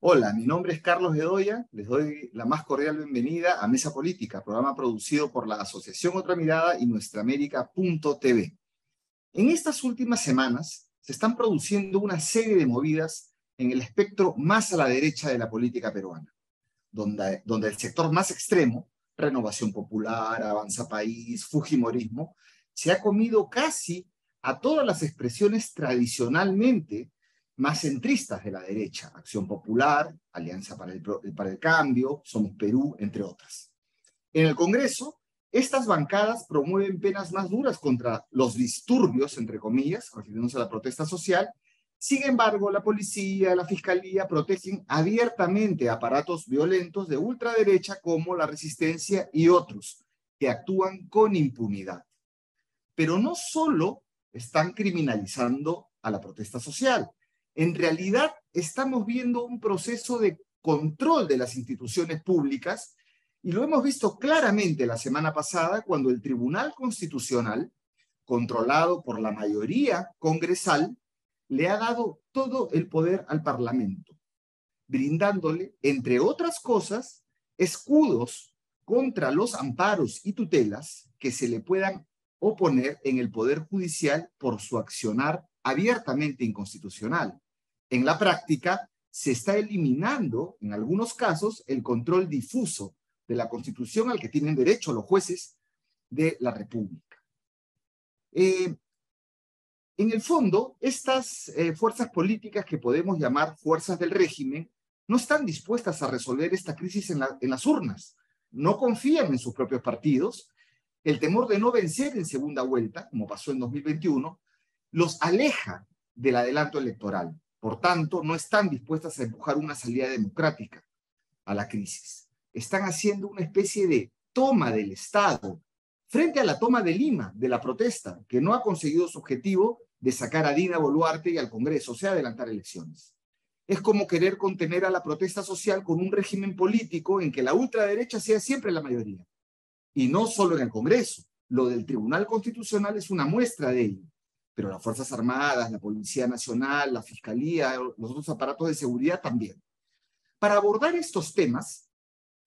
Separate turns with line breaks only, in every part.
Hola, mi nombre es Carlos Bedoya. Les doy la más cordial bienvenida a Mesa Política, programa producido por la Asociación Otra Mirada y Nuestraamérica.tv. En estas últimas semanas se están produciendo una serie de movidas en el espectro más a la derecha de la política peruana, donde el sector más extremo, Renovación Popular, Avanza País, Fujimorismo, se ha comido casi a todas las expresiones tradicionalmente más centristas de la derecha: Acción Popular, Alianza para el Cambio, Somos Perú, entre otras. En el Congreso, estas bancadas promueven penas más duras contra los disturbios, entre comillas, refiriéndose a la protesta social. Sin embargo, la policía, la fiscalía protegen abiertamente aparatos violentos de ultraderecha como la Resistencia y otros, que actúan con impunidad. Pero no solo están criminalizando a la protesta social. En realidad, estamos viendo un proceso de control de las instituciones públicas, y lo hemos visto claramente la semana pasada cuando el Tribunal Constitucional, controlado por la mayoría congresal, le ha dado todo el poder al Parlamento, brindándole, entre otras cosas, escudos contra los amparos y tutelas que se le puedan oponer en el Poder Judicial por su accionar abiertamente inconstitucional. En la práctica, se está eliminando, en algunos casos, el control difuso de la Constitución al que tienen derecho los jueces de la República. En el fondo, estas fuerzas políticas que podemos llamar fuerzas del régimen no están dispuestas a resolver esta crisis en las urnas. No confían en sus propios partidos. El temor de no vencer en segunda vuelta, como pasó en 2021, los aleja del adelanto electoral. Por tanto, no están dispuestas a empujar una salida democrática a la crisis. Están haciendo una especie de toma del Estado frente a la toma de Lima, de la protesta, que no ha conseguido su objetivo de sacar a Dina Boluarte y al Congreso, o sea, adelantar elecciones. Es como querer contener a la protesta social con un régimen político en que la ultraderecha sea siempre la mayoría. Y no solo en el Congreso. Lo del Tribunal Constitucional es una muestra de ello. Pero las Fuerzas Armadas, la Policía Nacional, la Fiscalía, los otros aparatos de seguridad también. Para abordar estos temas,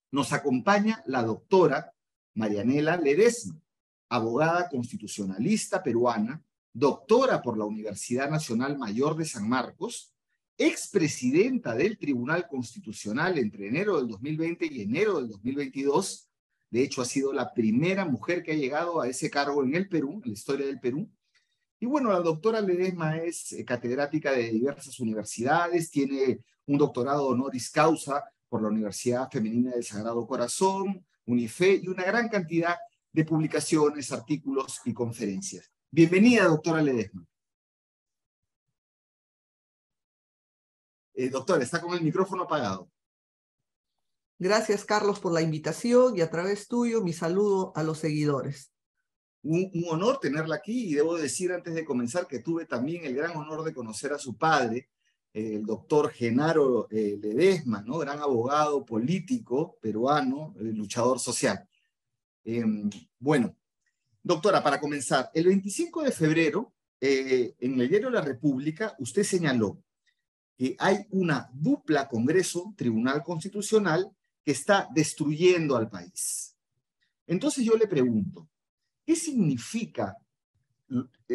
nos acompaña la doctora Marianela Ledesma, abogada constitucionalista peruana, doctora por la Universidad Nacional Mayor de San Marcos, expresidenta del Tribunal Constitucional entre enero del 2020 y enero del 2022. De hecho, ha sido la primera mujer que ha llegado a ese cargo en el Perú, en la historia del Perú. Y bueno, la doctora Ledesma es catedrática de diversas universidades, tiene un doctorado honoris causa por la Universidad Femenina del Sagrado Corazón, UNIFE, y una gran cantidad de publicaciones, artículos y conferencias. Bienvenida, doctora Ledesma. Doctora, está con el micrófono apagado.
Gracias, Carlos, por la invitación y a través tuyo mi saludo a los seguidores.
Un honor tenerla aquí, y debo decir antes de comenzar que tuve también el gran honor de conocer a su padre, el doctor Genaro Ledesma, ¿no? Gran abogado político peruano, luchador social. Bueno, doctora, para comenzar, el 25 de febrero, en el diario La República, usted señaló que hay una dupla Congreso-Tribunal Constitucional que está destruyendo al país. Entonces yo le pregunto, ¿qué significa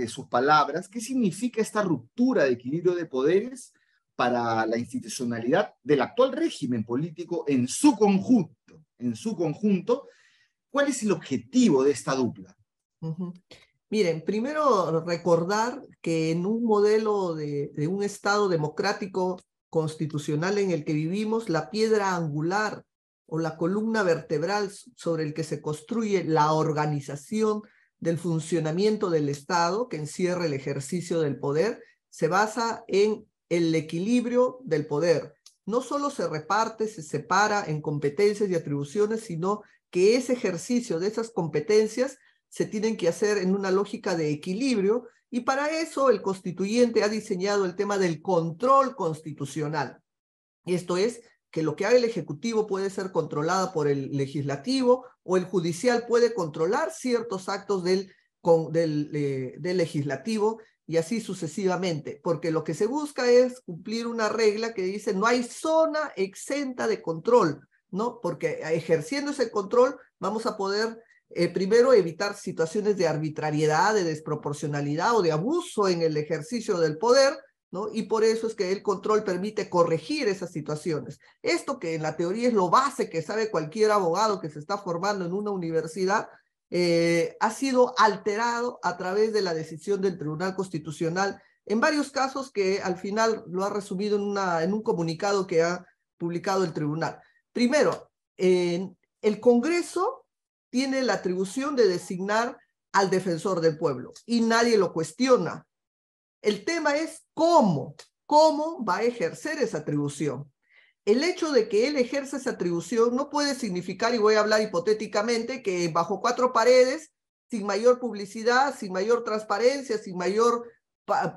sus palabras? ¿Qué significa esta ruptura de equilibrio de poderes para la institucionalidad del actual régimen político en su conjunto? En su conjunto, ¿cuál es el objetivo de esta dupla?
Miren, primero recordar que en un modelo de un Estado democrático constitucional en el que vivimos, la piedra angular o la columna vertebral sobre el que se construye la organización del funcionamiento del Estado, que encierra el ejercicio del poder, se basa en el equilibrio del poder. No solo se reparte, se separa en competencias y atribuciones, sino que ese ejercicio de esas competencias se tienen que hacer en una lógica de equilibrio, y para eso el constituyente ha diseñado el tema del control constitucional. Esto es, que lo que haga el Ejecutivo puede ser controlado por el Legislativo, o el Judicial puede controlar ciertos actos del Legislativo, y así sucesivamente, porque lo que se busca es cumplir una regla que dice no hay zona exenta de control, ¿no? Porque ejerciendo ese control vamos a poder primero evitar situaciones de arbitrariedad, de desproporcionalidad o de abuso en el ejercicio del poder, ¿no? Y por eso es que el control permite corregir esas situaciones. Esto que en la teoría es lo base que sabe cualquier abogado que se está formando en una universidad, ha sido alterado a través de la decisión del Tribunal Constitucional en varios casos que al final lo ha resumido en un comunicado que ha publicado el tribunal. Primero, el Congreso tiene la atribución de designar al defensor del pueblo y nadie lo cuestiona. El tema es cómo va a ejercer esa atribución. El hecho de que él ejerza esa atribución no puede significar, y voy a hablar hipotéticamente, que bajo cuatro paredes, sin mayor publicidad, sin mayor transparencia, sin mayor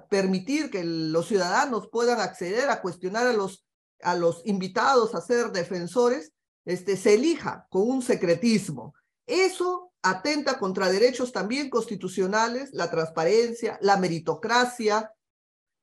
permitir que los ciudadanos puedan acceder a cuestionar a los invitados a ser defensores, se elija con un secretismo. Eso atenta contra derechos también constitucionales, la transparencia, la meritocracia,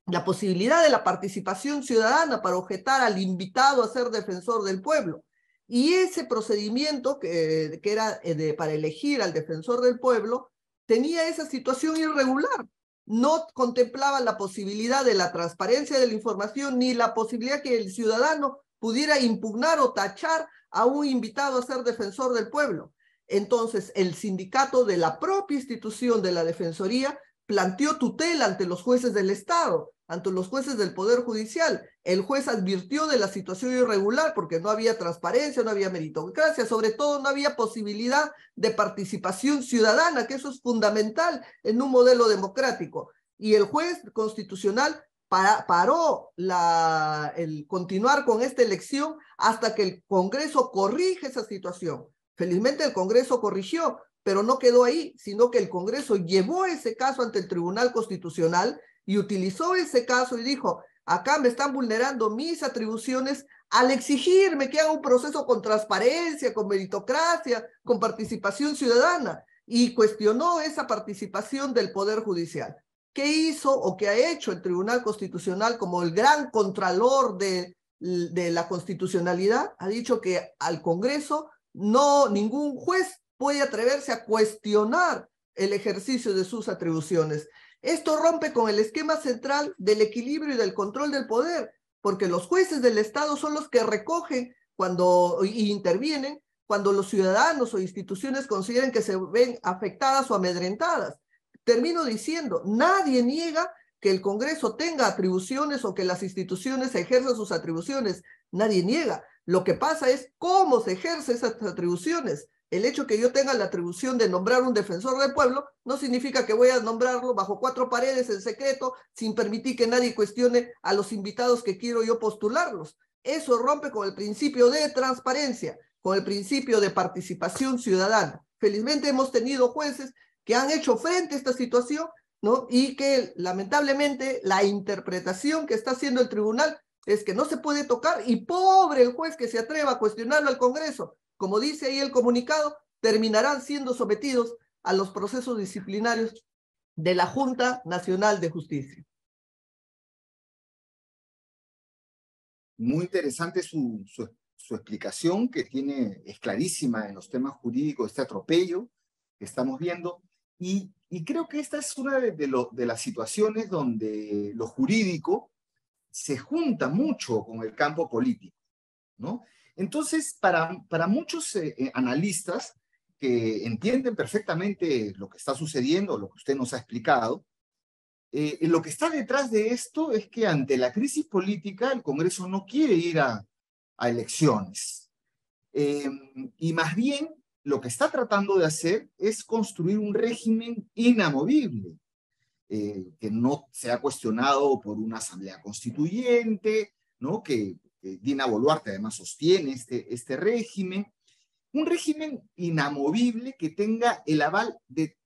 la posibilidad de la participación ciudadana para objetar al invitado a ser defensor del pueblo. Y ese procedimiento que era para elegir al defensor del pueblo tenía esa situación irregular. No contemplaba la posibilidad de la transparencia de la información ni la posibilidad que el ciudadano pudiera impugnar o tachar a un invitado a ser defensor del pueblo. Entonces, el sindicato de la propia institución de la Defensoría planteó tutela ante los jueces del Estado, ante los jueces del Poder Judicial. El juez advirtió de la situación irregular porque no había transparencia, no había meritocracia, sobre todo no había posibilidad de participación ciudadana, que eso es fundamental en un modelo democrático. Y el juez constitucional paró el continuar con esta elección hasta que el Congreso corrige esa situación. Felizmente el Congreso corrigió, pero no quedó ahí, sino que el Congreso llevó ese caso ante el Tribunal Constitucional y utilizó ese caso y dijo, acá me están vulnerando mis atribuciones al exigirme que haga un proceso con transparencia, con meritocracia, con participación ciudadana, y cuestionó esa participación del Poder Judicial. ¿Qué hizo o qué ha hecho el Tribunal Constitucional como el gran contralor de la constitucionalidad? Ha dicho que al Congreso ningún juez puede atreverse a cuestionar el ejercicio de sus atribuciones. Esto rompe con el esquema central del equilibrio y del control del poder, porque los jueces del Estado son los que recogen y intervienen cuando los ciudadanos o instituciones consideren que se ven afectadas o amedrentadas. Termino diciendo, nadie niega que el Congreso tenga atribuciones o que las instituciones ejerzan sus atribuciones. Nadie niega. Lo que pasa es cómo se ejercen esas atribuciones. El hecho que yo tenga la atribución de nombrar un defensor del pueblo no significa que voy a nombrarlo bajo cuatro paredes en secreto sin permitir que nadie cuestione a los invitados que quiero yo postularlos. Eso rompe con el principio de transparencia, con el principio de participación ciudadana. Felizmente hemos tenido jueces que han hecho frente a esta situación, ¿no? Y que lamentablemente la interpretación que está haciendo el tribunal es que no se puede tocar y pobre el juez que se atreva a cuestionarlo al Congreso. Como dice ahí el comunicado, terminarán siendo sometidos a los procesos disciplinarios de la Junta Nacional de Justicia.
Muy interesante su explicación, que es clarísima en los temas jurídicos, este atropello que estamos viendo. Y creo que esta es una de las situaciones donde lo jurídico se junta mucho con el campo político, ¿no? Entonces, para muchos analistas que entienden perfectamente lo que está sucediendo, lo que usted nos ha explicado, lo que está detrás de esto es que ante la crisis política el Congreso no quiere ir a elecciones. Y más bien lo que está tratando de hacer es construir un régimen inamovible, que no sea cuestionado por una asamblea constituyente, ¿no? Que Dina Boluarte además sostiene este régimen, un régimen inamovible que tenga el aval de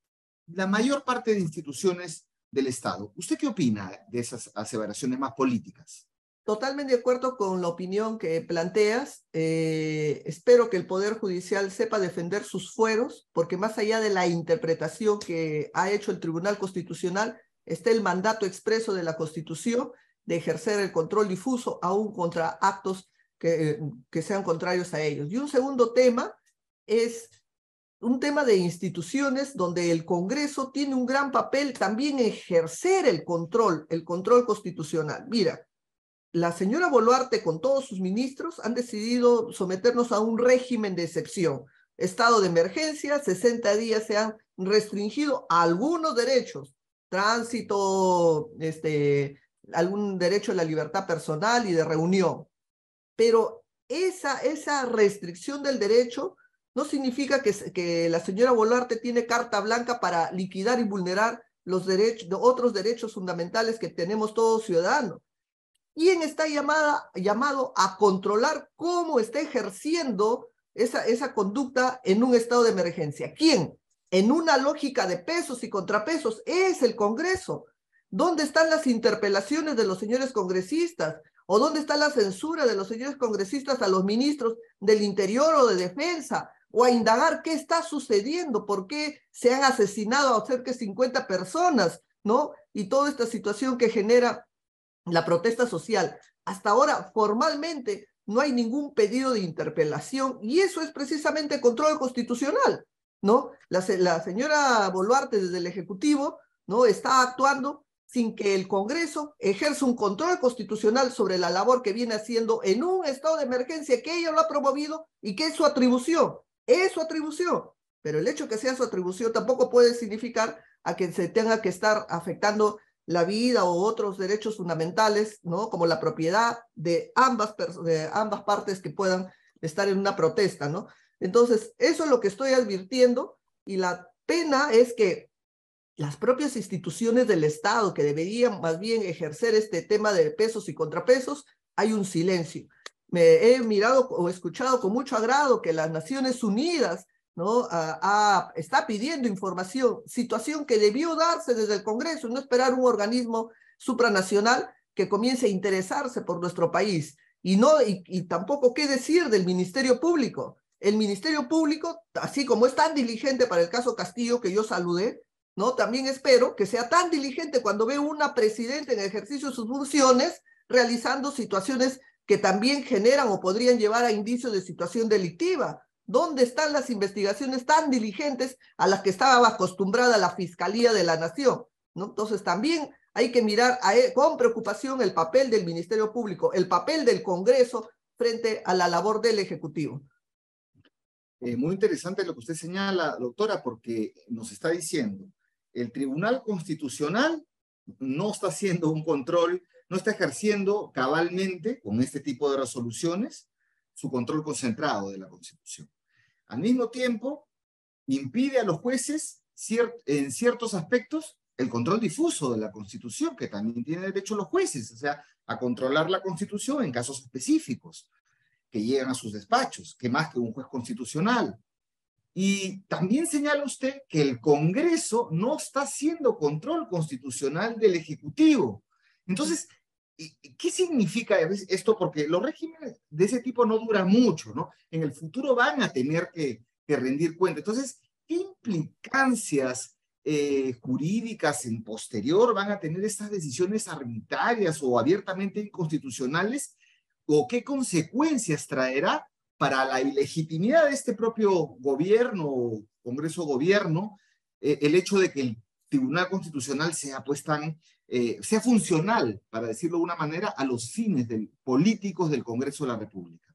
la mayor parte de instituciones del Estado. ¿Usted qué opina de esas aseveraciones más políticas?
Totalmente de acuerdo con la opinión que planteas. Espero que el Poder Judicial sepa defender sus fueros, porque más allá de la interpretación que ha hecho el Tribunal Constitucional, está el mandato expreso de la Constitución de ejercer el control difuso aún contra actos que sean contrarios a ellos. Y un segundo tema es un tema de instituciones donde el Congreso tiene un gran papel también en ejercer el control constitucional. Mira, la señora Boluarte con todos sus ministros han decidido someternos a un régimen de excepción. Estado de emergencia, 60 días se han restringido algunos derechos, tránsito, algún derecho a la libertad personal y de reunión. Pero esa restricción del derecho no significa que la señora Boluarte tiene carta blanca para liquidar y vulnerar otros derechos fundamentales que tenemos todos ciudadanos. ¿Quién está llamado a controlar cómo está ejerciendo esa conducta en un estado de emergencia? ¿Quién? En una lógica de pesos y contrapesos, es el Congreso. ¿Dónde están las interpelaciones de los señores congresistas? ¿O dónde está la censura de los señores congresistas a los ministros del Interior o de Defensa? O a indagar qué está sucediendo, por qué se han asesinado a cerca de 50 personas, ¿no? Y toda esta situación que genera la protesta social. Hasta ahora, formalmente, no hay ningún pedido de interpelación y eso es precisamente control constitucional, ¿no? La señora Boluarte desde el Ejecutivo, ¿no? Está actuando sin que el Congreso ejerza un control constitucional sobre la labor que viene haciendo en un estado de emergencia que ella lo ha promovido y que es su atribución. Es su atribución. Pero el hecho que sea su atribución tampoco puede significar a que se tenga que estar afectando la vida o otros derechos fundamentales, ¿no? Como la propiedad de ambas partes que puedan estar en una protesta, ¿no? Entonces, eso es lo que estoy advirtiendo y la pena es que las propias instituciones del Estado que deberían más bien ejercer este tema de pesos y contrapesos, hay un silencio. Me he mirado o escuchado con mucho agrado que las Naciones Unidas, ¿no? Está pidiendo información, situación que debió darse desde el Congreso, no esperar un organismo supranacional que comience a interesarse por nuestro país. Y tampoco qué decir del Ministerio Público. El Ministerio Público, así como es tan diligente para el caso Castillo, que yo saludé, ¿no? También espero que sea tan diligente cuando ve una presidenta en ejercicio de sus funciones realizando situaciones que también generan o podrían llevar a indicios de situación delictiva. ¿Dónde están las investigaciones tan diligentes a las que estaba acostumbrada la Fiscalía de la Nación? ¿No? Entonces también hay que mirar con preocupación el papel del Ministerio Público, el papel del Congreso frente a la labor del Ejecutivo.
Muy interesante lo que usted señala, doctora, porque nos está diciendo, el Tribunal Constitucional no está haciendo un control, no está ejerciendo cabalmente con este tipo de resoluciones su control concentrado de la Constitución. Al mismo tiempo, impide a los jueces en ciertos aspectos el control difuso de la Constitución, que también tienen derecho los jueces, o sea, a controlar la Constitución en casos específicos que llegan a sus despachos, que más que un juez constitucional. Y también señala usted que el Congreso no está haciendo control constitucional del Ejecutivo. Entonces, ¿qué significa esto? Porque los regímenes de ese tipo no duran mucho, ¿no? En el futuro van a tener que rendir cuenta. Entonces, ¿qué implicancias jurídicas en posterior van a tener estas decisiones arbitrarias o abiertamente inconstitucionales? ¿O qué consecuencias traerá para la ilegitimidad de este propio gobierno, Congreso-Gobierno, el hecho de que el Tribunal Constitucional sea pues sea funcional, para decirlo de una manera, a los fines políticos del Congreso de la República?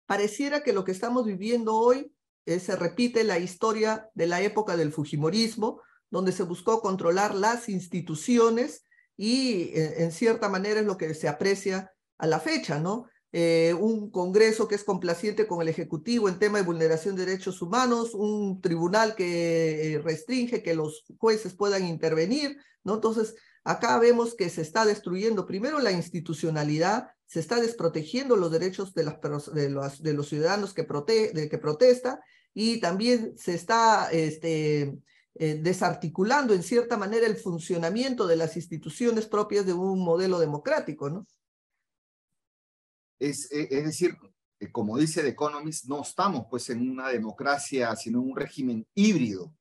Pareciera que lo que estamos viviendo hoy se repite la historia de la época del Fujimorismo, donde se buscó controlar las instituciones y en cierta manera es lo que se aprecia a la fecha, ¿no? Un Congreso que es complaciente con el Ejecutivo en tema de vulneración de derechos humanos, un tribunal que restringe que los jueces puedan intervenir, ¿no? Entonces, acá vemos que se está destruyendo primero la institucionalidad, se está desprotegiendo los derechos de los ciudadanos que protestan y también se está desarticulando en cierta manera el funcionamiento de las instituciones propias de un modelo democrático, ¿no?
Es decir, como dice The Economist, no estamos pues en una democracia, sino en un régimen híbrido,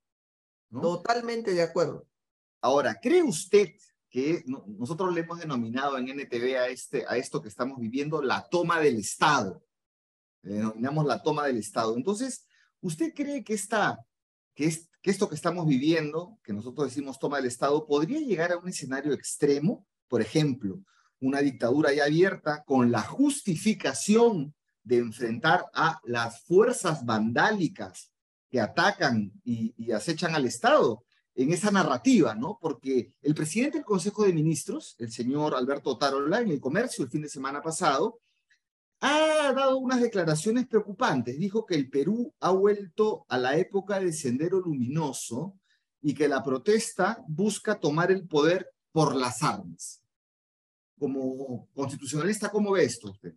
¿no?
Totalmente de acuerdo.
Ahora, ¿cree usted que nosotros le hemos denominado en NTV a esto que estamos viviendo la toma del Estado? Le denominamos la toma del Estado. Entonces, ¿usted cree que esto que estamos viviendo, que nosotros decimos toma del Estado, podría llegar a un escenario extremo? Por ejemplo, una dictadura ya abierta con la justificación de enfrentar a las fuerzas vandálicas que atacan y acechan al Estado en esa narrativa, ¿no? Porque el presidente del Consejo de Ministros, el señor Alberto Otárola, en El Comercio el fin de semana pasado, ha dado unas declaraciones preocupantes. Dijo que el Perú ha vuelto a la época del Sendero Luminoso y que la protesta busca tomar el poder por las armas. Como constitucionalista, ¿cómo ve esto usted?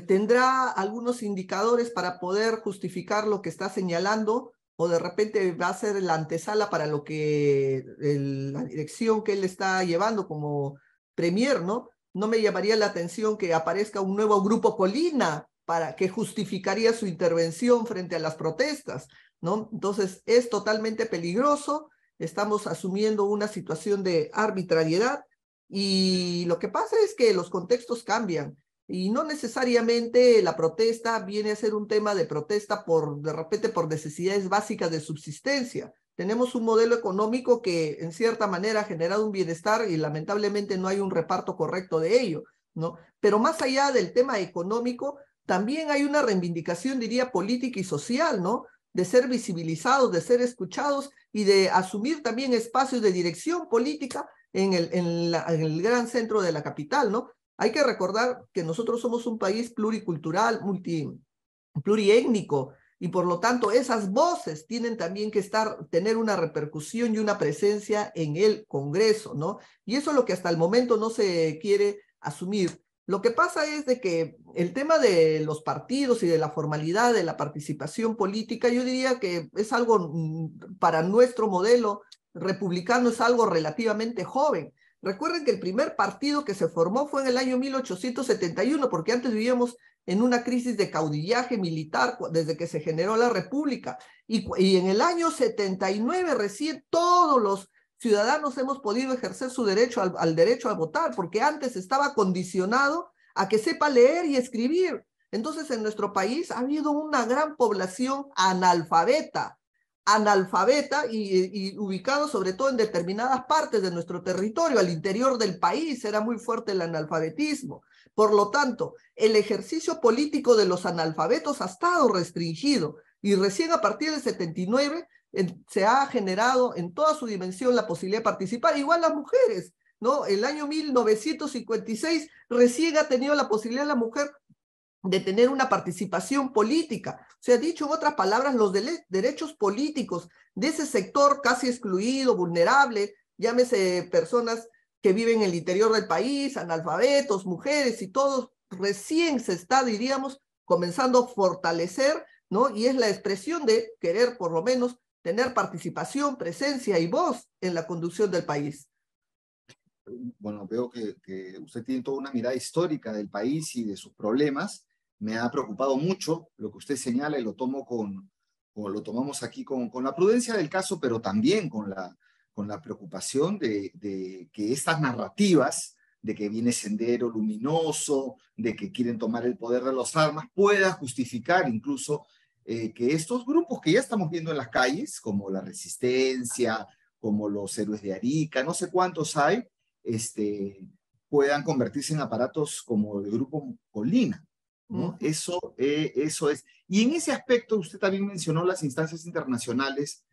¿Tendrá algunos indicadores para poder justificar lo que está señalando? ¿O de repente va a ser la antesala para lo que la dirección que él está llevando como premier, ¿no? No me llamaría la atención que aparezca un nuevo grupo Colina para que justificaría su intervención frente a las protestas, ¿no? Entonces es totalmente peligroso, estamos asumiendo una situación de arbitrariedad y lo que pasa es que los contextos cambian. Y no necesariamente la protesta viene a ser un tema de protesta de repente por necesidades básicas de subsistencia. Tenemos un modelo económico que en cierta manera ha generado un bienestar y lamentablemente no hay un reparto correcto de ello, ¿no? Pero más allá del tema económico, también hay una reivindicación, diría, política y social, ¿no? De ser visibilizados, de ser escuchados y de asumir también espacios de dirección política en el gran centro de la capital, ¿no? Hay que recordar que nosotros somos un país pluricultural, pluriétnico, y por lo tanto esas voces tienen también que tener una repercusión y una presencia en el Congreso, ¿no? Y eso es lo que hasta el momento no se quiere asumir. Lo que pasa es de que el tema de los partidos y de la formalidad de la participación política, yo diría que es algo para nuestro modelo republicano, es algo relativamente joven. Recuerden que el primer partido que se formó fue en el año 1871, porque antes vivíamos en una crisis de caudillaje militar desde que se generó la República. Y en el año 79 recién todos los ciudadanos hemos podido ejercer su derecho al derecho a votar, porque antes estaba condicionado a que sepa leer y escribir. Entonces en nuestro país ha habido una gran población analfabeta y ubicado sobre todo en determinadas partes de nuestro territorio, al interior del país era muy fuerte el analfabetismo. Por lo tanto, el ejercicio político de los analfabetos ha estado restringido y recién a partir del 79 se ha generado en toda su dimensión la posibilidad de participar, igual las mujeres, ¿no? El año 1956 recién ha tenido la posibilidad la mujer de tener una participación política. O sea, dicho en otras palabras, los derechos políticos de ese sector casi excluido, vulnerable, llámese personas que viven en el interior del país, analfabetos, mujeres y todos, recién se está, diríamos, comenzando a fortalecer, ¿no? Y es la expresión de querer, por lo menos, tener participación, presencia y voz en la conducción del país.
Bueno, veo que usted tiene toda una mirada histórica del país y de sus problemas. Me ha preocupado mucho lo que usted señala y lo tomamos aquí con la prudencia del caso, pero también con la preocupación de que estas narrativas de que viene Sendero Luminoso, de que quieren tomar el poder de las armas, pueda justificar incluso que estos grupos que ya estamos viendo en las calles, como la Resistencia, como los Héroes de Arica, no sé cuántos hay, puedan convertirse en aparatos como el grupo Colina, ¿no? Eso es. Y en ese aspecto, usted también mencionó las instancias internacionales.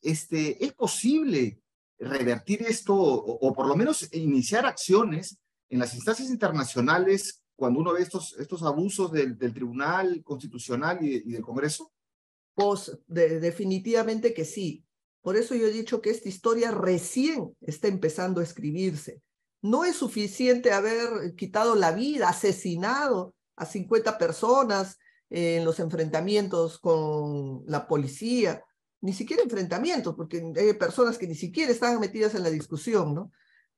¿Es posible revertir esto o por lo menos iniciar acciones en las instancias internacionales cuando uno ve estos abusos del Tribunal Constitucional y del Congreso?
Pues definitivamente que sí. Por eso yo he dicho que esta historia recién está empezando a escribirse. No es suficiente haber quitado la vida, asesinado a 50 personas en los enfrentamientos con la policía, ni siquiera enfrentamientos, porque hay personas que ni siquiera estaban metidas en la discusión, ¿no?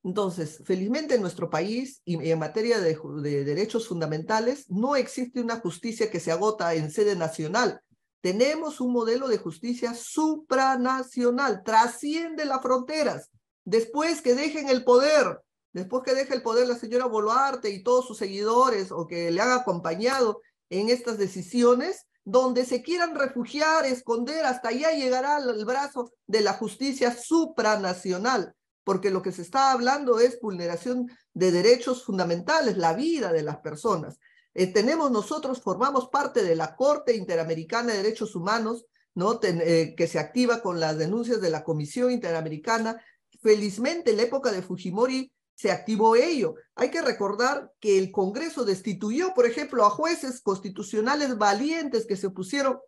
Entonces, felizmente en nuestro país y en materia de derechos fundamentales no existe una justicia que se agota en sede nacional. Tenemos un modelo de justicia supranacional, trasciende las fronteras después que dejen el poder, después que deje el poder la señora Boluarte y todos sus seguidores, o que le han acompañado en estas decisiones, donde se quieran refugiar, esconder, hasta allá llegará el brazo de la justicia supranacional, porque lo que se está hablando es vulneración de derechos fundamentales, la vida de las personas. Nosotros formamos parte de la Corte Interamericana de Derechos Humanos, ¿no? Que se activa con las denuncias de la Comisión Interamericana. Felizmente, en la época de Fujimori se activó ello. Hay que recordar que el Congreso destituyó, por ejemplo, a jueces constitucionales valientes que se opusieron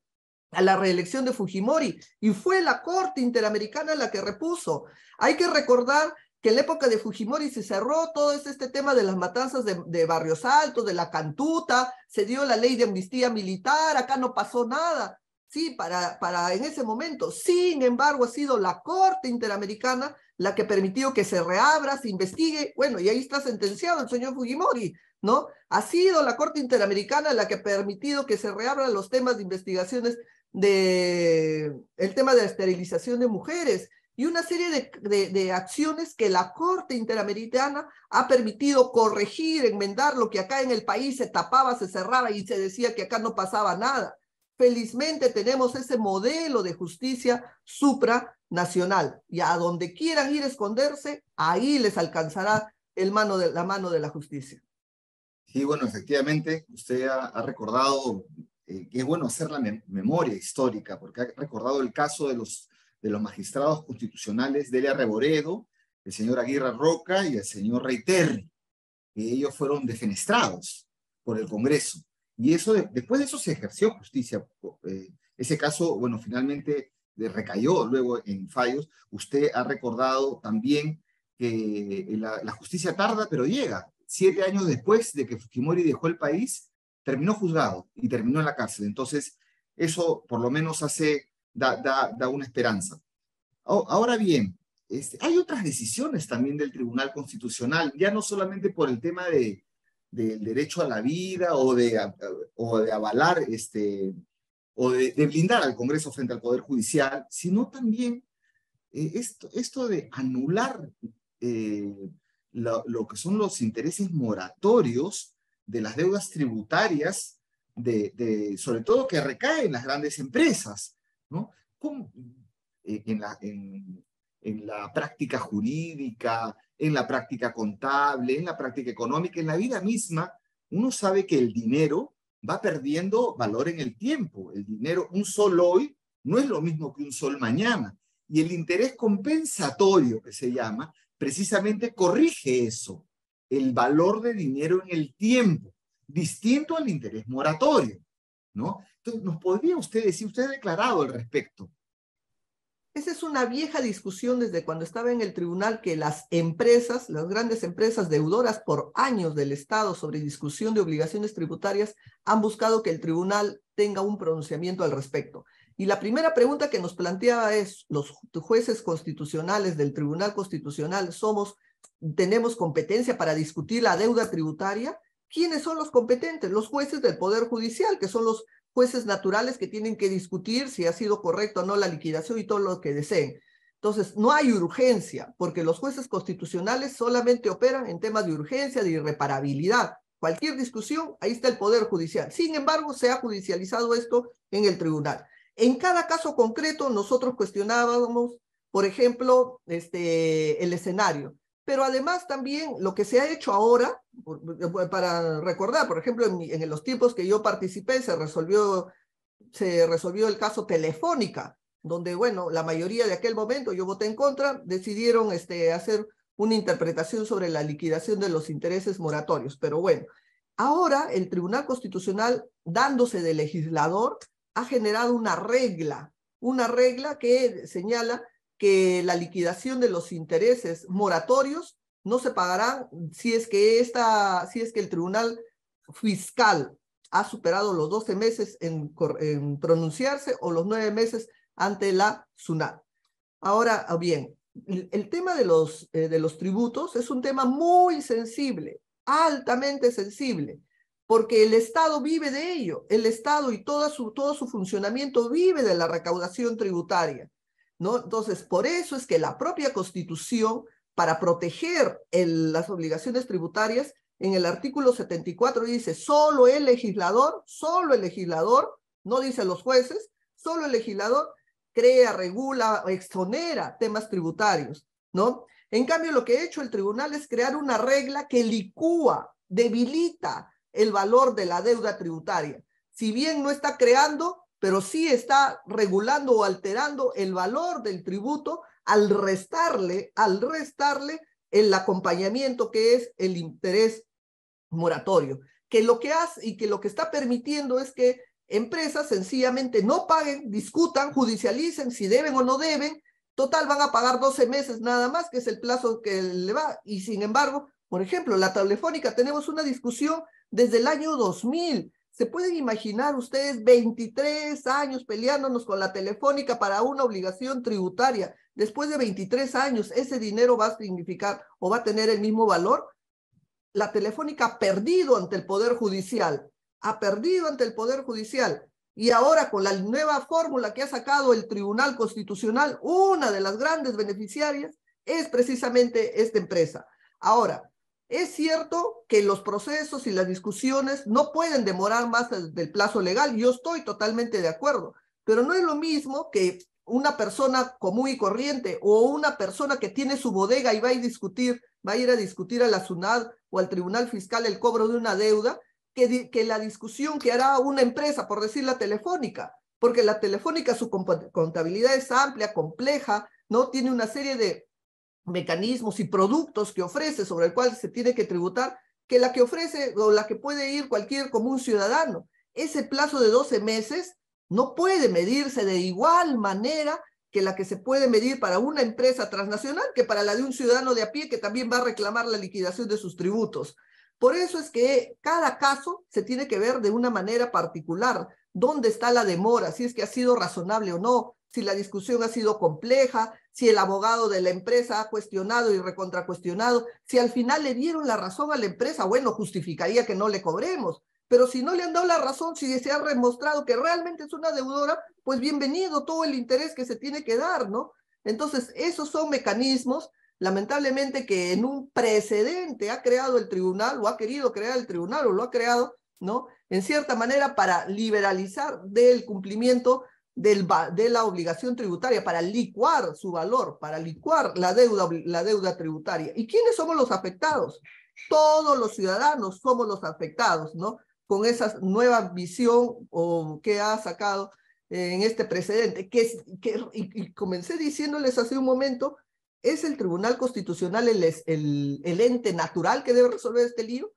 a la reelección de Fujimori, y fue la Corte Interamericana la que repuso. Hay que recordar que en la época de Fujimori se cerró todo este tema de las matanzas de Barrios Altos, de la Cantuta, se dio la ley de amnistía militar, acá no pasó nada. Sí, para en ese momento. Sin embargo, ha sido la Corte Interamericana la que permitió que se reabra, se investigue, bueno, y ahí está sentenciado el señor Fujimori, ¿no? Ha sido la Corte Interamericana la que ha permitido que se reabran los temas de investigaciones el tema de la esterilización de mujeres, y una serie de acciones que la Corte Interamericana ha permitido corregir, enmendar lo que acá en el país se tapaba, se cerraba y se decía que acá no pasaba nada. Felizmente tenemos ese modelo de justicia supranacional, y a donde quieran ir a esconderse, ahí les alcanzará la mano de la justicia.
Sí, bueno, efectivamente, usted ha recordado que es bueno hacer la memoria histórica, porque ha recordado el caso de los magistrados constitucionales Delia Reboredo, el señor Aguirre Roca y el señor Reyterri, que ellos fueron defenestrados por el Congreso. Y eso, después de eso se ejerció justicia. Ese caso, bueno, finalmente recayó luego en fallos. Usted ha recordado también que la justicia tarda, pero llega. 7 años después de que Fujimori dejó el país, terminó juzgado y terminó en la cárcel. Entonces, eso por lo menos da una esperanza. Ahora bien, hay otras decisiones también del Tribunal Constitucional, ya no solamente por el tema del derecho a la vida o de avalar o de blindar al Congreso frente al Poder Judicial, sino también esto de anular lo que son los intereses moratorios de las deudas tributarias, sobre todo que recaen en las grandes empresas, ¿no? En la práctica jurídica, en la práctica contable, en la práctica económica, en la vida misma, uno sabe que el dinero va perdiendo valor en el tiempo. El dinero, un sol hoy, no es lo mismo que un sol mañana. Y el interés compensatorio, que se llama, precisamente corrige eso, el valor de dinero en el tiempo, distinto al interés moratorio, ¿no? Entonces, ¿nos podría usted decir, usted ha declarado al respecto?
Esa es una vieja discusión desde cuando estaba en el tribunal, que las empresas, las grandes empresas deudoras por años del Estado sobre discusión de obligaciones tributarias, han buscado que el tribunal tenga un pronunciamiento al respecto. Y la primera pregunta que nos planteaba es, ¿los jueces constitucionales del Tribunal Constitucional tenemos competencia para discutir la deuda tributaria? ¿Quiénes son los competentes? Los jueces del Poder Judicial, que son los jueces naturales que tienen que discutir si ha sido correcto o no la liquidación y todo lo que deseen. Entonces, no hay urgencia, porque los jueces constitucionales solamente operan en temas de urgencia, de irreparabilidad. Cualquier discusión, ahí está el Poder Judicial. Sin embargo, se ha judicializado esto en el tribunal. En cada caso concreto, nosotros cuestionábamos, por ejemplo, el escenario. Pero además también lo que se ha hecho ahora, para recordar, por ejemplo, en los tiempos que yo participé, se resolvió el caso Telefónica, donde, bueno, la mayoría de aquel momento, yo voté en contra, decidieron hacer una interpretación sobre la liquidación de los intereses moratorios. Pero bueno, ahora el Tribunal Constitucional, dándose de legislador, ha generado una regla que señala que la liquidación de los intereses moratorios no se pagarán si es que el Tribunal Fiscal ha superado los 12 meses en pronunciarse, o los 9 meses ante la SUNAT. Ahora bien, el tema de los tributos es un tema muy sensible, altamente sensible, porque el Estado vive de ello. El Estado y todo su funcionamiento vive de la recaudación tributaria. ¿no? Entonces, por eso es que la propia Constitución, para proteger las obligaciones tributarias, en el artículo 74 dice, solo el legislador, no dice los jueces, solo el legislador crea, regula, exonera temas tributarios, ¿no? En cambio, lo que ha hecho el tribunal es crear una regla que licúa, debilita el valor de la deuda tributaria. Si bien no está creando, pero sí está regulando o alterando el valor del tributo al restarle el acompañamiento que es el interés moratorio, que lo que hace y que lo que está permitiendo es que empresas sencillamente no paguen, discutan, judicialicen si deben o no deben, total van a pagar 12 meses nada más, que es el plazo que le va, y sin embargo, por ejemplo, la Telefónica, tenemos una discusión desde el año 2000, ¿se pueden imaginar ustedes 23 años peleándonos con la Telefónica para una obligación tributaria? Después de 23 años, ¿ese dinero va a significar o va a tener el mismo valor? La Telefónica ha perdido ante el Poder Judicial, y ahora con la nueva fórmula que ha sacado el Tribunal Constitucional, una de las grandes beneficiarias es precisamente esta empresa. Ahora, es cierto que los procesos y las discusiones no pueden demorar más del plazo legal, yo estoy totalmente de acuerdo, pero no es lo mismo que una persona común y corriente o una persona que tiene su bodega y va a ir a discutir a la SUNAT o al Tribunal Fiscal el cobro de una deuda, que la discusión que hará una empresa, por decir la Telefónica, porque la Telefónica, su contabilidad es amplia, compleja, ¿no? Tiene una serie de mecanismos y productos que ofrece sobre el cual se tiene que tributar, que la que ofrece o la que puede ir cualquier común ciudadano. Ese plazo de 12 meses no puede medirse de igual manera que la que se puede medir para una empresa transnacional que para la de un ciudadano de a pie que también va a reclamar la liquidación de sus tributos. Por eso es que cada caso se tiene que ver de una manera particular. ¿Dónde está la demora? Si es que ha sido razonable o no, si la discusión ha sido compleja, si el abogado de la empresa ha cuestionado y recontracuestionado, si al final le dieron la razón a la empresa, bueno, justificaría que no le cobremos. Pero si no le han dado la razón, si se ha demostrado que realmente es una deudora, pues bienvenido todo el interés que se tiene que dar, ¿no? Entonces, esos son mecanismos, lamentablemente, que en un precedente ha creado el tribunal, o ha querido crear el tribunal, o lo ha creado, ¿no? En cierta manera para liberalizar del cumplimiento de la obligación tributaria, para licuar su valor, para licuar la deuda tributaria. ¿Y quiénes somos los afectados? Todos los ciudadanos somos los afectados, ¿no? Con esa nueva visión que ha sacado en este precedente, y comencé diciéndoles hace un momento, ¿es el Tribunal Constitucional el ente natural que debe resolver este lío?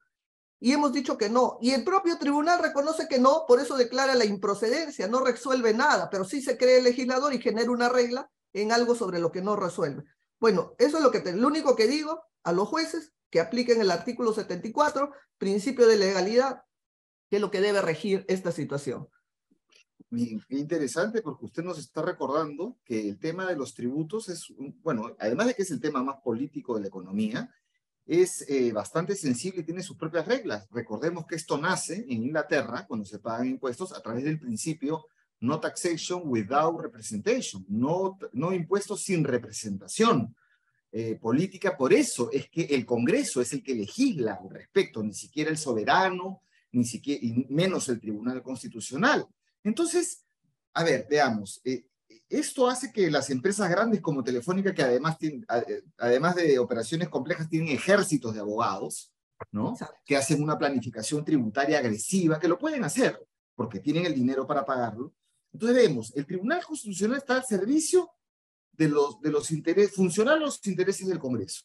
Y hemos dicho que no, y el propio tribunal reconoce que no, por eso declara la improcedencia, no resuelve nada, pero sí se cree el legislador y genera una regla en algo sobre lo que no resuelve. Bueno, eso es lo único que digo a los jueces, que apliquen el artículo 74, principio de legalidad, que es lo que debe regir esta situación.
Qué interesante, porque usted nos está recordando que el tema de los tributos es, bueno, además de que es el tema más político de la economía, es bastante sensible y tiene sus propias reglas. Recordemos que esto nace en Inglaterra, cuando se pagan impuestos, a través del principio no taxation without representation, no impuestos sin representación política. Por eso es que el Congreso es el que legisla al respecto, ni siquiera el soberano, ni siquiera, y menos el Tribunal Constitucional. Entonces, a ver, veamos, esto hace que las empresas grandes como Telefónica, que además de operaciones complejas, tienen ejércitos de abogados, ¿no?
Exacto.
Que hacen una planificación tributaria agresiva, que lo pueden hacer, porque tienen el dinero para pagarlo. Entonces vemos, el Tribunal Constitucional está al servicio de los intereses, funcional a los intereses del Congreso.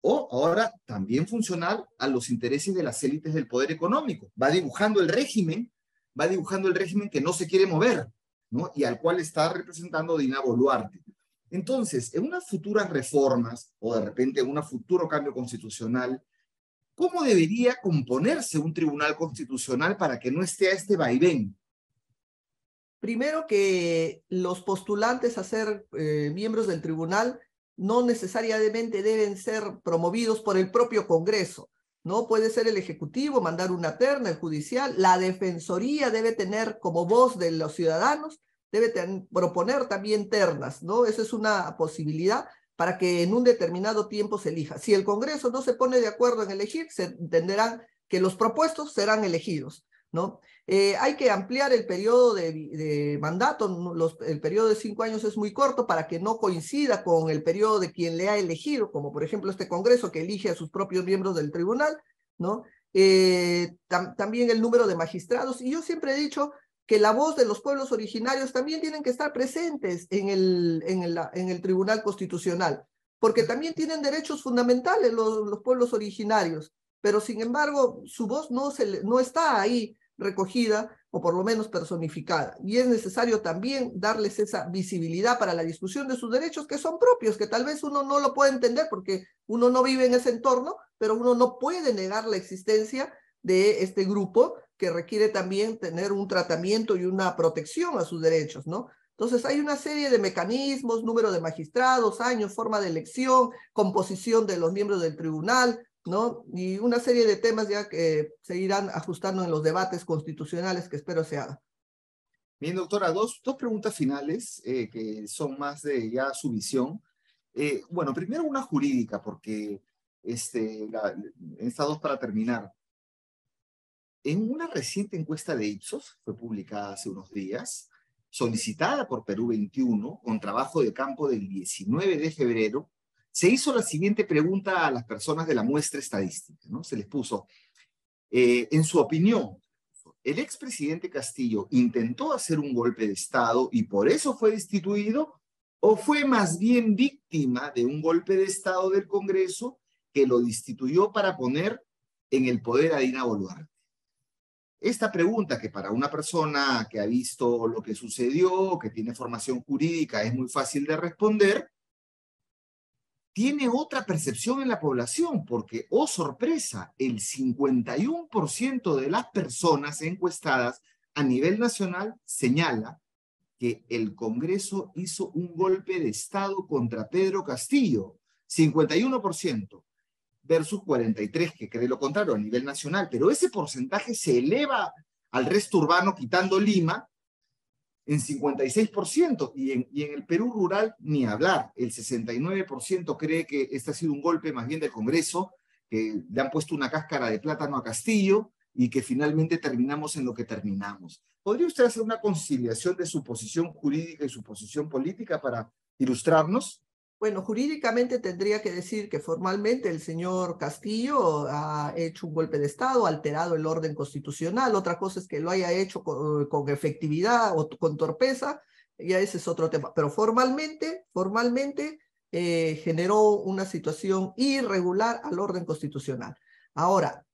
Ahora también funcional a los intereses de las élites del poder económico. Va dibujando el régimen que no se quiere mover, ¿no? Y al cual está representando Dina Boluarte. Entonces, en unas futuras reformas, o de repente en un futuro cambio constitucional, ¿cómo debería componerse un tribunal constitucional para que no esté a este vaivén?
Primero, que los postulantes a ser miembros del tribunal no necesariamente deben ser promovidos por el propio Congreso, ¿no? Puede ser el Ejecutivo, mandar una terna, el Judicial, la Defensoría debe tener como voz de los ciudadanos debe proponer también ternas, ¿no? Esa es una posibilidad para que en un determinado tiempo se elija. Si el Congreso no se pone de acuerdo en elegir, se entenderán que los propuestos serán elegidos, ¿no? Hay que ampliar el periodo de mandato, el periodo de 5 años es muy corto para que no coincida con el periodo de quien le ha elegido, como por ejemplo este Congreso que elige a sus propios miembros del tribunal, ¿no? También el número de magistrados, y yo siempre he dicho que la voz de los pueblos originarios también tienen que estar presentes en el Tribunal Constitucional, porque también tienen derechos fundamentales los pueblos originarios, pero sin embargo su voz no está ahí recogida o por lo menos personificada, y es necesario también darles esa visibilidad para la discusión de sus derechos que son propios, que tal vez uno no lo puede entender porque uno no vive en ese entorno, pero uno no puede negar la existencia de este grupo que requiere también tener un tratamiento y una protección a sus derechos, ¿no? Entonces hay una serie de mecanismos, número de magistrados, años, forma de elección, composición de los miembros del tribunal, ¿no? Y una serie de temas ya que se irán ajustando en los debates constitucionales que espero se hagan.
Bien, doctora, dos preguntas finales que son más de ya su visión. Bueno, primero una jurídica, porque estas dos para terminar. En una reciente encuesta de Ipsos, fue publicada hace unos días, solicitada por Perú 21, con trabajo de campo del 19 de febrero, se hizo la siguiente pregunta a las personas de la muestra estadística, ¿no? Se les puso, en su opinión, ¿el expresidente Castillo intentó hacer un golpe de Estado y por eso fue destituido? ¿O fue más bien víctima de un golpe de Estado del Congreso que lo destituyó para poner en el poder a Dina Boluarte? Esta pregunta, que para una persona que ha visto lo que sucedió, que tiene formación jurídica, es muy fácil de responder, tiene otra percepción en la población, porque, oh sorpresa, el 51% de las personas encuestadas a nivel nacional señala que el Congreso hizo un golpe de Estado contra Pedro Castillo, 51%. Versus 43, que cree lo contrario a nivel nacional, pero ese porcentaje se eleva al resto urbano, quitando Lima, en 56%, y en el Perú rural ni hablar, el 69% cree que este ha sido un golpe más bien del Congreso, que le han puesto una cáscara de plátano a Castillo, y que finalmente terminamos en lo que terminamos. ¿Podría usted hacer una conciliación de su posición jurídica y su posición política para ilustrarnos?
Bueno, jurídicamente tendría que decir que formalmente el señor Castillo ha hecho un golpe de Estado, ha alterado el orden constitucional. Otra cosa es que lo haya hecho con efectividad o con torpeza, ya ese es otro tema. Pero formalmente generó una situación irregular al orden constitucional. Ahora,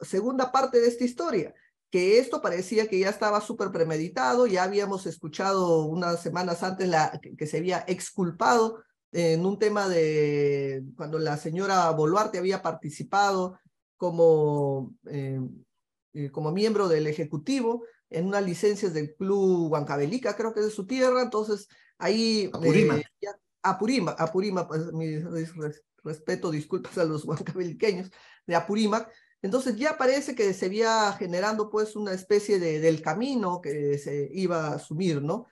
segunda parte de esta historia, que esto parecía que ya estaba súper premeditado, ya habíamos escuchado unas semanas antes que se había exculpado en un tema de cuando la señora Boluarte había participado como miembro del Ejecutivo en unas licencias del Club Huancavelica, creo que es de su tierra, entonces ahí...
Apurímac.
Apurímac, pues, mi respeto, disculpas a los huancaveliqueños de Apurímac. Entonces ya parece que se había generando pues una especie del camino que se iba a asumir, ¿no?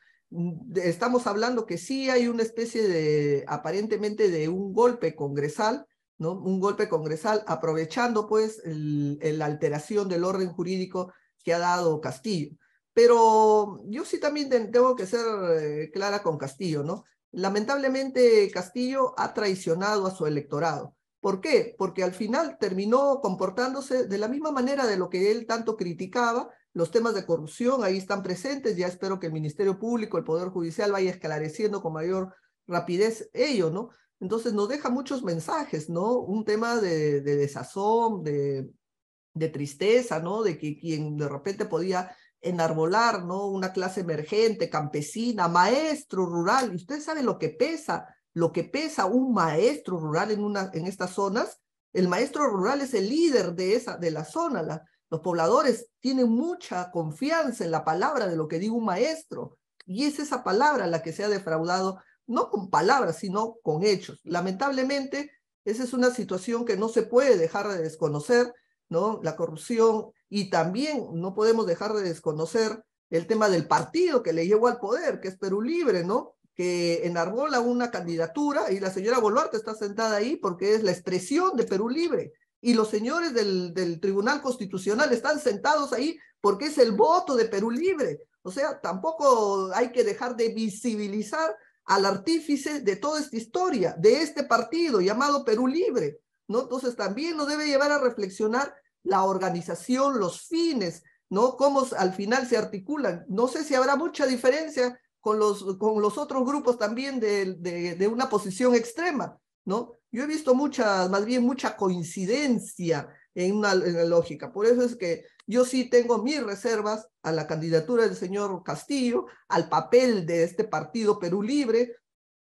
Estamos hablando que sí hay una especie aparentemente de un golpe congresal, ¿no? Un golpe congresal aprovechando pues la alteración del orden jurídico que ha dado Castillo. Pero yo sí también tengo que ser clara con Castillo, ¿no? Lamentablemente Castillo ha traicionado a su electorado. ¿Por qué? Porque al final terminó comportándose de la misma manera de lo que él tanto criticaba. Los temas de corrupción ahí están presentes, ya espero que el Ministerio Público, el Poder Judicial vaya esclareciendo con mayor rapidez ello, ¿no? Entonces nos deja muchos mensajes, ¿no? Un tema de desazón, de tristeza, ¿no? De que quien de repente podía enarbolar, ¿no? Una clase emergente, campesina, maestro rural, y usted sabe lo que pesa un maestro rural en estas zonas. El maestro rural es el líder de la zona, los pobladores tienen mucha confianza en la palabra de lo que diga un maestro, y es esa palabra la que se ha defraudado, no con palabras, sino con hechos. Lamentablemente, esa es una situación que no se puede dejar de desconocer, ¿no? La corrupción, y también no podemos dejar de desconocer el tema del partido que le llevó al poder, que es Perú Libre, ¿no? Que enarbola una candidatura y la señora Boluarte está sentada ahí porque es la expresión de Perú Libre. Y los señores del Tribunal Constitucional están sentados ahí porque es el voto de Perú Libre. O sea, tampoco hay que dejar de visibilizar al artífice de toda esta historia, de este partido llamado Perú Libre, ¿no? Entonces también nos debe llevar a reflexionar la organización, los fines, ¿no? Cómo al final se articulan. No sé si habrá mucha diferencia con los otros grupos también de una posición extrema, ¿no? Yo he visto más bien mucha coincidencia en la lógica. Por eso es que yo sí tengo mis reservas a la candidatura del señor Castillo, al papel de este partido Perú Libre,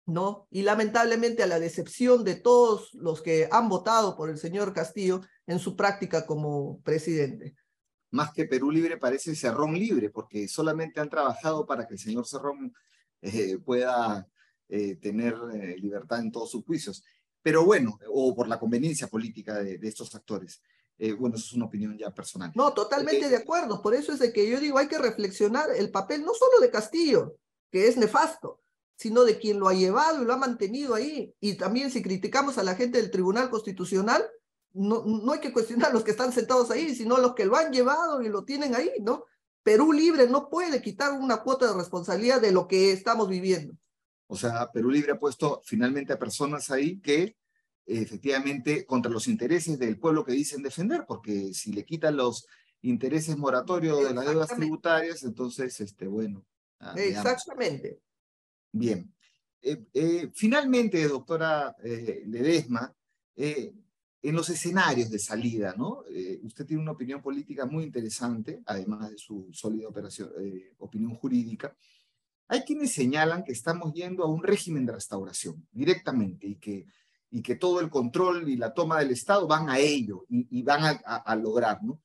¿no? Y lamentablemente a la decepción de todos los que han votado por el señor Castillo en su práctica como presidente.
Más que Perú Libre parece Cerrón Libre, porque solamente han trabajado para que el señor Cerrón pueda tener libertad en todos sus juicios. Pero bueno, o por la conveniencia política de estos actores. Bueno, eso es una opinión ya personal.
No, totalmente de acuerdo. Por eso es de que yo digo, hay que reflexionar el papel no solo de Castillo, que es nefasto, sino de quien lo ha llevado y lo ha mantenido ahí. Y también si criticamos a la gente del Tribunal Constitucional, no hay que cuestionar a los que están sentados ahí, sino los que lo han llevado y lo tienen ahí, ¿no? Perú Libre no puede quitar una cuota de responsabilidad de lo que estamos viviendo.
O sea, Perú Libre ha puesto finalmente a personas ahí que efectivamente contra los intereses del pueblo que dicen defender, porque si le quitan los intereses moratorios de las deudas tributarias, entonces, bueno,
exactamente.
Bien. Finalmente, doctora Ledesma, en los escenarios de salida, ¿no? Usted tiene una opinión política muy interesante, además de su sólida opinión jurídica. Hay quienes señalan que estamos yendo a un régimen de restauración directamente y que todo el control y la toma del Estado van a ello y van a lograr, ¿no?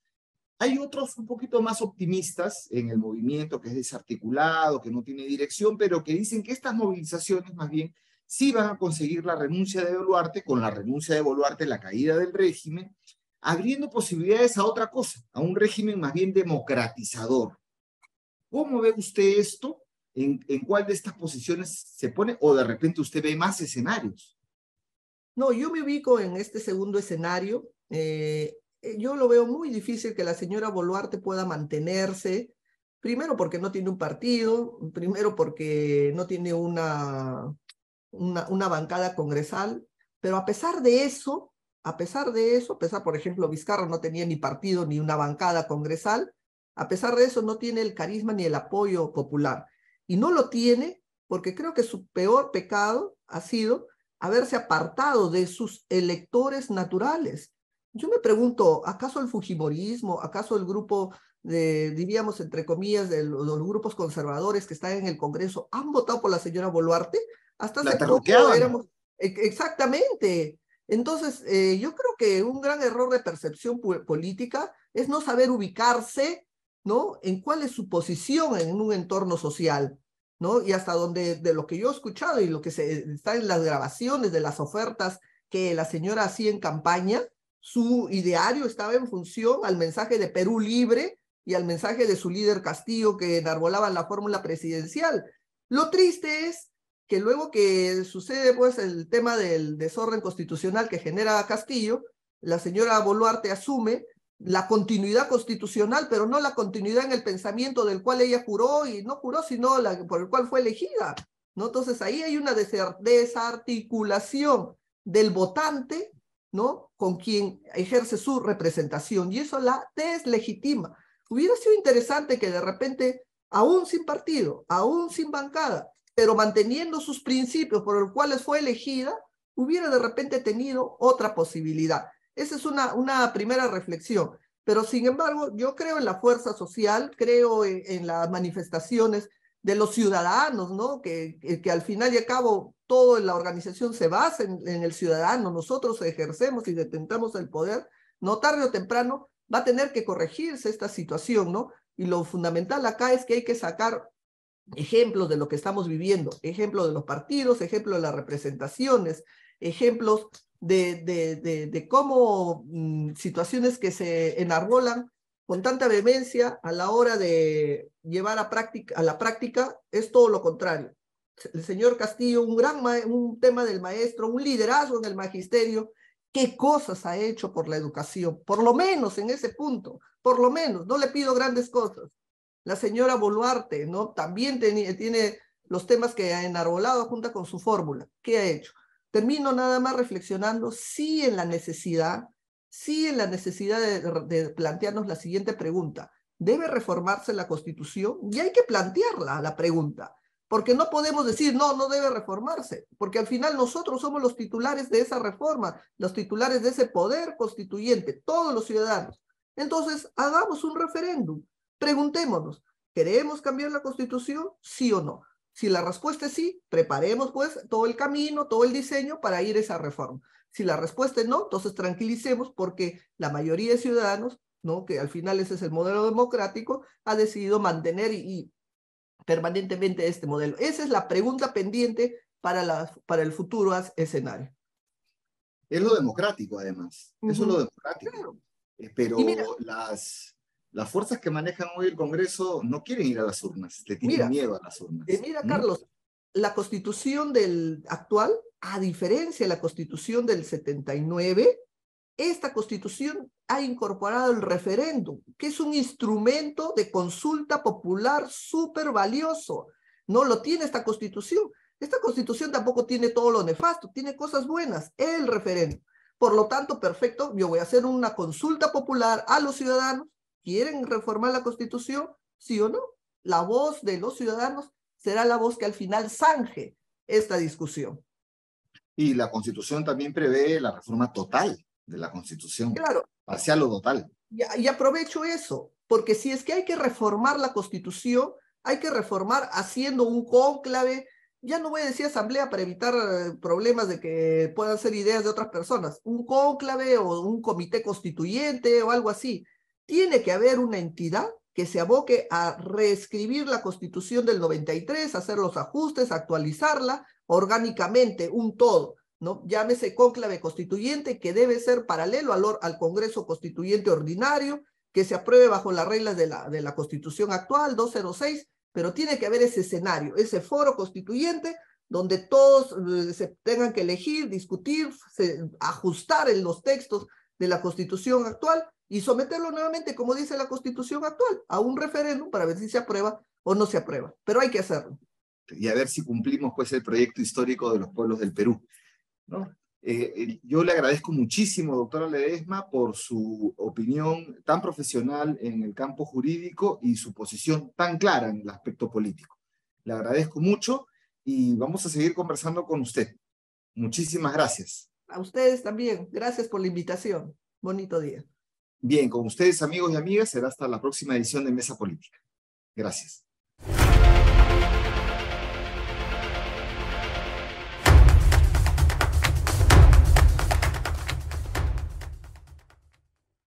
Hay otros un poquito más optimistas en el movimiento que es desarticulado, que no tiene dirección, pero que dicen que estas movilizaciones más bien sí van a conseguir la renuncia de Boluarte, con la renuncia de Boluarte, la caída del régimen, abriendo posibilidades a otra cosa, a un régimen más bien democratizador. ¿Cómo ve usted esto? ¿En cuál de estas posiciones se pone? ¿O de repente usted ve más escenarios?
No, yo me ubico en este segundo escenario. Yo lo veo muy difícil que la señora Boluarte pueda mantenerse, primero porque no tiene un partido, primero porque no tiene una bancada congresal, pero a pesar de eso, por ejemplo, Vizcarra no tenía ni partido ni una bancada congresal, a pesar de eso no tiene el carisma ni el apoyo popular. Y no lo tiene porque creo que su peor pecado ha sido haberse apartado de sus electores naturales. Yo me pregunto, ¿acaso el fujimorismo, acaso el grupo diríamos entre comillas, de los grupos conservadores que están en el Congreso han votado por la señora Boluarte? Hasta hace poco éramos... Exactamente. Entonces, yo creo que un gran error de percepción política es no saber ubicarse, ¿no? En cuál es su posición en un entorno social, ¿no? Y hasta donde, de lo que yo he escuchado y lo que está en las grabaciones de las ofertas que la señora hacía en campaña, su ideario estaba en función al mensaje de Perú Libre y al mensaje de su líder Castillo que enarbolaban la fórmula presidencial. Lo triste es que luego que sucede pues el tema del desorden constitucional que genera Castillo, la señora Boluarte asume la continuidad constitucional, pero no la continuidad en el pensamiento del cual ella juró, y no juró, sino por el cual fue elegida, ¿no? Entonces ahí hay una desarticulación del votante, ¿no? Con quien ejerce su representación, y eso la deslegitima. Hubiera sido interesante que de repente, aún sin partido, aún sin bancada, pero manteniendo sus principios por los cuales fue elegida, hubiera de repente tenido otra posibilidad. Esa es una primera reflexión. Pero sin embargo, yo creo en la fuerza social, creo en las manifestaciones de los ciudadanos, ¿no? Que al final y al cabo toda la organización se basa en el ciudadano. Nosotros ejercemos y detentamos el poder, no tarde o temprano va a tener que corregirse esta situación, ¿no? Y lo fundamental acá es que hay que sacar ejemplos de lo que estamos viviendo, ejemplos de los partidos, ejemplos de las representaciones, ejemplos de cómo situaciones que se enarbolan con tanta vehemencia a la hora de llevar a la práctica es todo lo contrario. El señor Castillo, un tema del maestro, un liderazgo en el magisterio. ¿Qué cosas ha hecho por la educación? Por lo menos en ese punto, por lo menos, no le pido grandes cosas. La señora Boluarte, ¿no? También tiene los temas que ha enarbolado junto con su fórmula. ¿Qué ha hecho? Termino nada más reflexionando, sí en la necesidad de plantearnos la siguiente pregunta. ¿Debe reformarse la Constitución? Y hay que plantearla, la pregunta. Porque no podemos decir, no, no debe reformarse, porque al final nosotros somos los titulares de esa reforma, los titulares de ese poder constituyente, todos los ciudadanos. Entonces, hagamos un referéndum, preguntémonos, ¿queremos cambiar la Constitución? ¿Sí o no? Si la respuesta es sí, preparemos pues todo el camino, todo el diseño para ir a esa reforma. Si la respuesta es no, entonces tranquilicemos porque la mayoría de ciudadanos, ¿no? Que al final ese es el modelo democrático, ha decidido mantener y permanentemente este modelo. Esa es la pregunta pendiente para el futuro escenario.
Es lo democrático, además. Eso es lo democrático.
Claro.
Pero
Mira,
las fuerzas que manejan hoy el Congreso no quieren ir a las urnas, le tienen miedo a las urnas.
Mira, Carlos, la Constitución del actual, a diferencia de la Constitución del 79, esta Constitución ha incorporado el referéndum, que es un instrumento de consulta popular súper valioso. No lo tiene esta Constitución. Esta Constitución tampoco tiene todo lo nefasto, tiene cosas buenas, el referéndum. Por lo tanto, perfecto, yo voy a hacer una consulta popular a los ciudadanos. ¿Quieren reformar la Constitución? ¿Sí o no? La voz de los ciudadanos será la voz que al final zanje esta discusión.
Y la Constitución también prevé la reforma total de la Constitución.
Claro.
Parcial o total.
Y aprovecho eso, porque si es que hay que reformar la Constitución, hay que reformar haciendo un cónclave, ya no voy a decir asamblea para evitar problemas de que puedan ser ideas de otras personas, un cónclave o un comité constituyente o algo así. Tiene que haber una entidad que se aboque a reescribir la Constitución del 93, hacer los ajustes, actualizarla orgánicamente, un todo, ¿no? Llámese cónclave constituyente, que debe ser paralelo al Congreso Constituyente Ordinario, que se apruebe bajo las reglas de la Constitución actual, 206, pero tiene que haber ese escenario, ese foro constituyente, donde todos se tengan que elegir, discutir, ajustar en los textos de la Constitución actual y someterlo nuevamente, como dice la Constitución actual, a un referéndum para ver si se aprueba o no se aprueba. Pero hay que hacerlo.
Y a ver si cumplimos pues el proyecto histórico de los pueblos del Perú, ¿no? Yo le agradezco muchísimo, doctora Ledesma, por su opinión tan profesional en el campo jurídico y su posición tan clara en el aspecto político. Le agradezco mucho y vamos a seguir conversando con usted. Muchísimas gracias.
A ustedes también. Gracias por la invitación. Bonito día.
Bien, con ustedes, amigos y amigas, será hasta la próxima edición de Mesa Política. Gracias.